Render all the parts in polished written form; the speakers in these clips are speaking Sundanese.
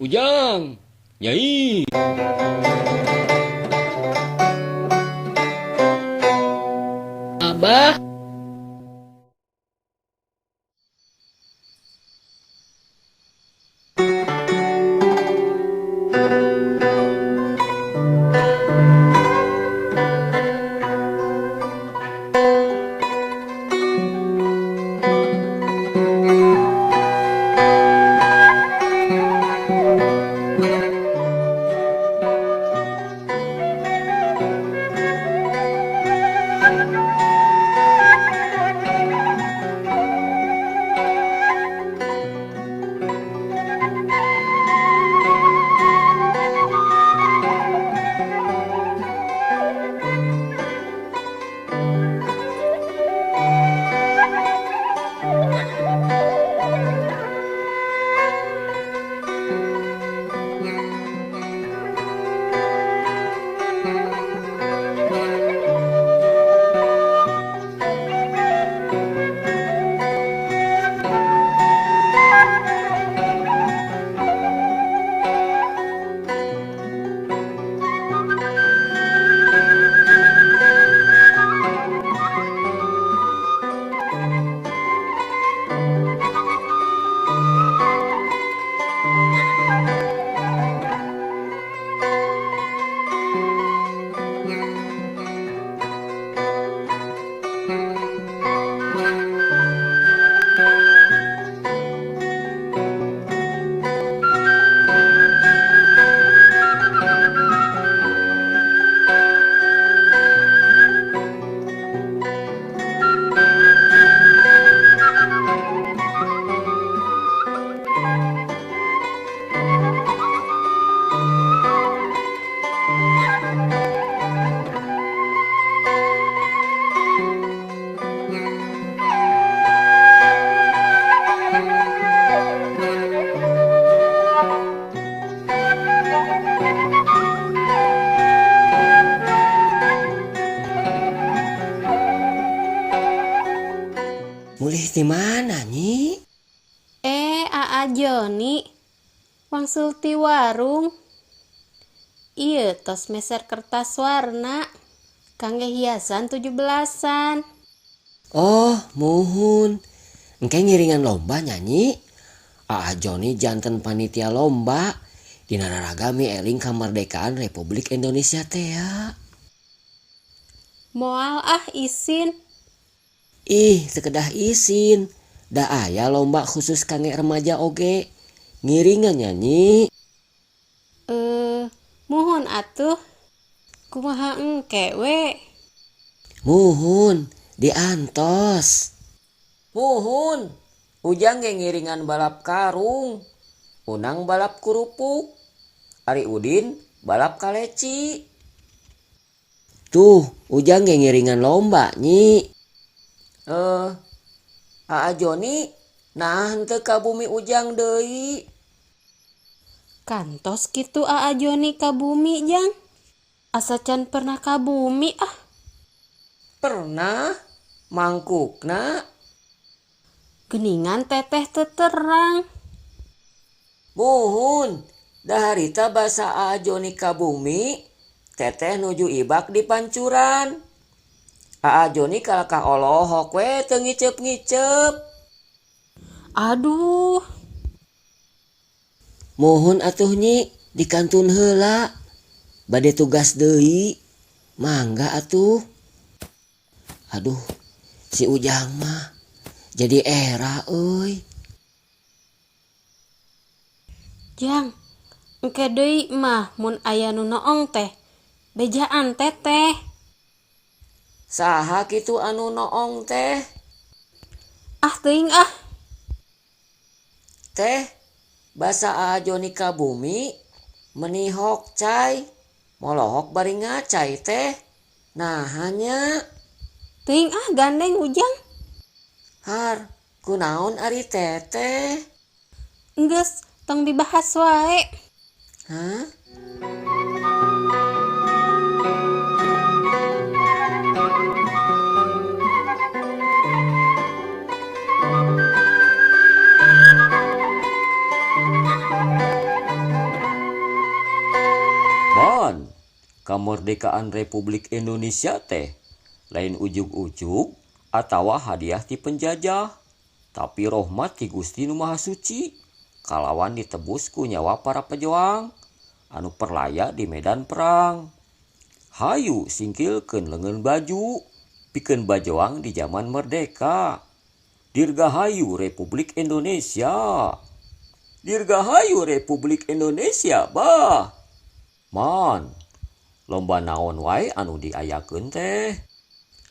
Ujang, Nyai. Abah, Mulih di mana, Nyi? Aa Joni, wangsul ti warung. Ieu tos meser kertas warna, kangge hiasan 17-an. Oh, muhun. Engke ngiringan lomba nyanyi. Aa Joni janten panitia lomba di nararagami eling kamardekaan Republik Indonesia teh ya. Moal isin. Ih, sekedah isin. Da aya lomba khusus kangge remaja oge. Ngiringan nyanyi. Muhun atuh. Kumaha engke we? Muhun, diantos. Muhun, Ujang ge ngiringan balap karung. Unang balap kurupuk. Ari Udin balap kaleci. Tuh, Ujang ge ngiringan lomba, Nyi. Aa Joni, nah henteu ka bumi Ujang deui. Kantos kitu Aa Joni ka bumi jang. Asa can pernah ka bumi Pernah mangkukna. Geningan teteh teu terang. Muhun, daharita basa Aa Joni ka bumi, teteh nuju ibak di pancuran. Aa Joni kalakah olohok we teu ngicep-ngicep. Aduh, Muhun atuh Nyi, dikantun heula. Bade tugas deui. Mangga atuh. Aduh, si Ujang mah jadi era euy. jang. Engke deui mah mun aya nu noong teh. Bejaan teteh. Saha kitu anu noong teh? Teuing Teh, basa Aa Joni ka bumi, menihok cai, molohok bari ngacai teh. Nah hanya, Teuing gandeng Ujang. har, kunaon ari teteh? Enggeus tong dibahas wae. Hah? Kamardekaan Republik Indonesia teh lain ujug-ujug atawa hadiah ti penjajah, tapi rahmat ti Gusti Nu Maha Suci kalawan ditebus ku nyawa para pejuang anu perlaya di medan perang. Hayu singkilkeun leungeun baju pikeun bajoang di zaman merdeka. Dirgahayu Republik Indonesia. Dirgahayu Republik Indonesia, bah. Man, lomba naon wae anu diayakeun teh?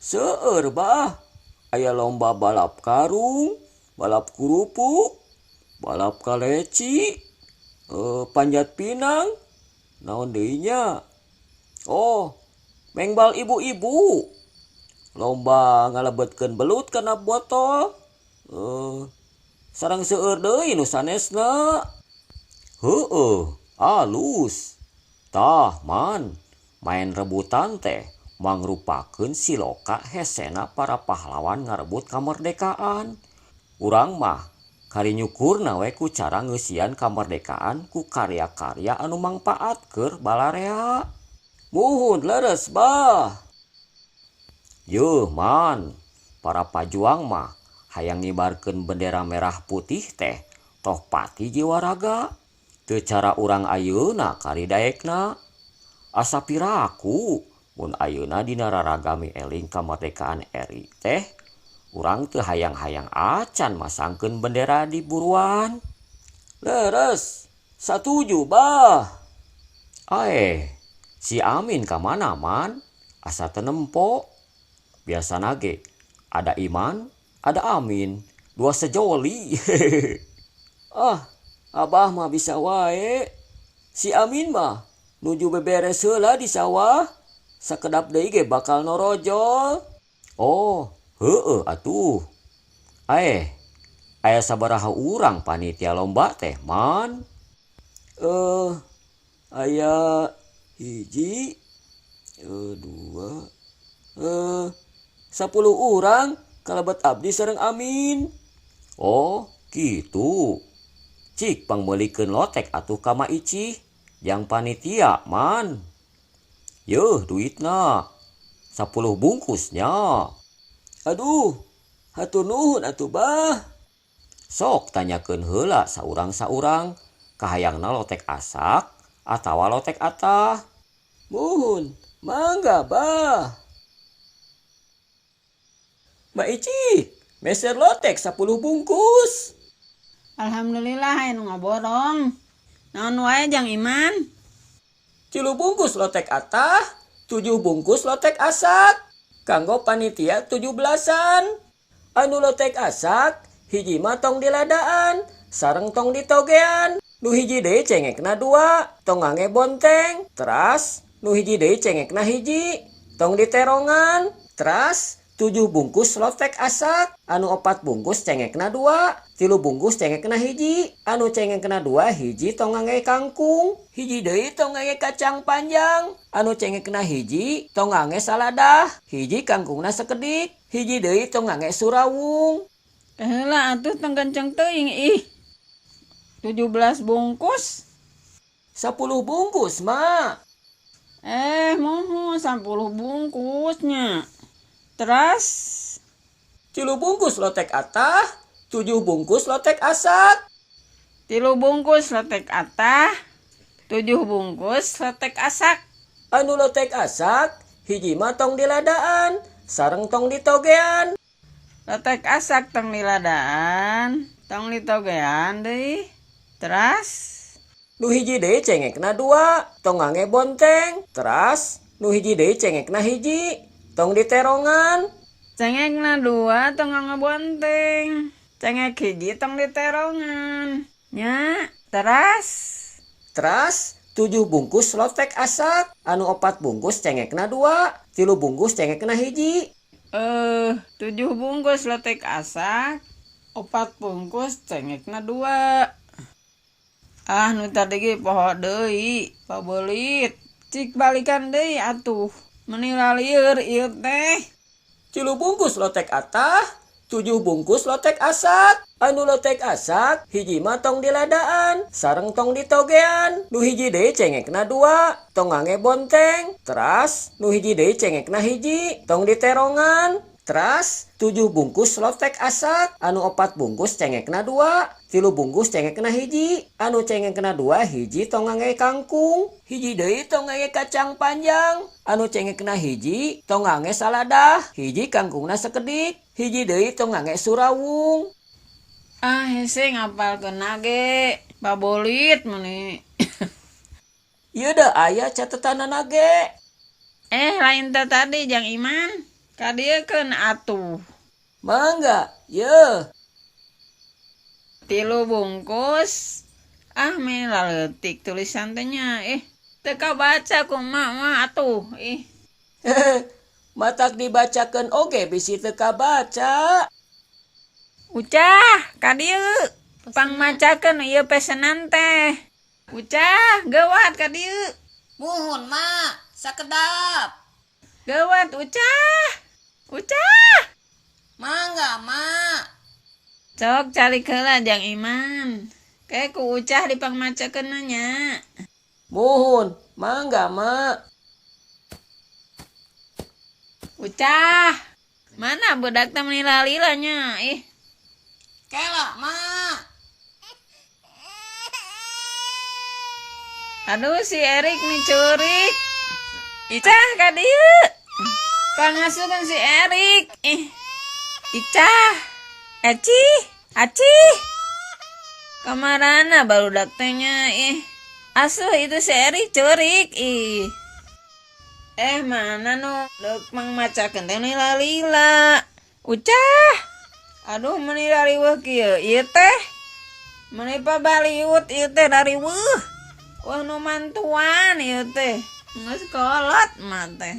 Seueur, bah. Aya lomba balap karung, balap kurupuk, balap kaleci, panjat pinang, naon deui nya? Oh, mengbal ibu-ibu. Lomba ngalebetkeun belut kana botol. Sareng seueur deui nu sanesna. Heueuh, alus. Tah, man, main rebutan teh mangrupakeun siloka hesena para pahlawan ngarebut kamardekaan. Urang mah karinyukurna we ku cara ngeusian kamardekaan ku karya-karya anu mangpaat keur balarea. Muhun leres, bah. Yeuh, man, para pajuang mah hayang ngibarkeun bendera merah putih teh toh pati jiwa raga. Teu cara urang ayeuna karidaekna. Asa piraku mun ayeuna dina raragami eling kamardekaan RI teh urang teu hayang-hayang acan masangkeun bendera di buruan. Leres, satuju, bah. Si Amin ka mana, man? Asa teu nempo. Biasana ge ada Iman, ada Amin, dua sejoli. Abah mah bisa wae. Si Amin mah nuju beberes heula di sawah. Sakedap deui ge bakal norojol. Oh, heueuh atuh. Aya sabaraha urang panitia lomba teh, man? Aya hiji, 2, 10 urang kalebet abdi sareng Amin. Oh, gitu. Cik pangmeulikeun lotek atuh ka Ma Icih yang panitia, man. Yeuh duitna 10 bungkusnya. Aduh, hatur nuhun atuh, bah. Sok tanyakeun heula saurang-saurang kahayangna lotek asak atawa lotek atah. Muhun, mangga, bah. Mbak Ici, meser lotek 10 bungkus. Alhamdulillah anu ngaborong. Naon wae Jang Iman? 3 bungkus lotek atah, 7 bungkus lotek asak. Kanggo panitia 17-an. Anu lotek asak, hiji mah tong diladaan, sareng tong ditogean. Nu hiji deui cengekna 2, tong ngangge bonteng. Teras, nu hiji deui cengekna hiji, tong diterongan. Teras, 7 bungkus lotek asak, anu 4 bungkus cengekna 2, 3 bungkus cengekna hiji, anu cengekna 2 hiji tong ngangge kangkung, hiji deui tong ngangge kacang panjang, anu cengekna hiji tong ngangge saladah, hiji kangkungna sakedik, hiji deui tong ngangge surawung. Heula atuh tong gancang teuing ih. 17 bungkus. 10 bungkus, Mak. Moho 10 bungkusnya. Teras 3 bungkus lotek atah, 7 bungkus lotek asak. 3 bungkus lotek atah, 7 bungkus lotek asak. Anu lotek asak, hiji mah tong diladaan, sareng tong ditogean. Lotek asak tong diladaan, tong ditogean deui. Teras Nu hiji deui cengekna 2, tong ngangge bonteng. Teras nu hiji deui cengekna hiji, tong diterongan. cengekna 2 tong ngebonteng. Cengek hiji tong diterongan. Nya, teras 7 bungkus lotek asak, anu 4 bungkus cengekna 2, 3 bungkus cengekna hiji. 7 bungkus lotek asak, 4 bungkus cengekna 2. Nu tadi ge poho deui, pabelit. Cik balikan deui atuh. Meni lalieur ieu teh. 3 bungkus lotek atah, 7 7 bungkus lotek asak. Anu lotek asak hiji mah tong diladaan sareng tong ditogean. Nu hiji deui cengekna 2 tong ngangge bonteng. Teras nu hiji deui cengekna hiji tong diterongan. Teras 7 bungkus lotek asak. Anu 4 bungkus cengekna 2 3 bungkus cengekna hiji. Anu cengekna 2 hiji tong ngangge kangkung. Hiji deui tong ngangge kacang panjang. Anu cengekna hiji tong ngangge saladah. Hiji kangkungna sakedik. Hiji deui tong ngangge surawung. Ah hese ngapalkeun ge babolit meuni. Ieu da aya catetanana ge. Lain teh tadi Jang Iman. Kadiekeun atuh. Mangga, ye. 3 bungkus. Me laleutik tulisan teh nya. Teu kabaca ku mah atuh. Matak dibacakeun oge bisi teu kabaca. Ucah, ka dieu. Pangmacakeun ieu pesenan teh. Ucah, geuwat ka dieu. Muhun, Mak. Sakedap. Geuwat Ucah. Ucah. Mangga, Mak. Cok cari heula Jang Iman. Kayak ku Ucah dipangmacakeun nya. Muhun, mangga, Mak. Ucah. Mana budak teh meuni lalila nya. Kela, Mak. Aduh si Erik nih curik. Icah ka dieu. Pangasukeun si Erik. Icah. Aci. Kamarana barudak teh nya. Asuh itu si Erik curik. Mana nu deuk mangmacakeun teh meuni lalila. Ucah. Aduh meuni laliweuh kieu. Ieu teh meuni pabaliut ieu teh laliweuh. Wah nu mantuan ieu teh. Geus kolot mah teh.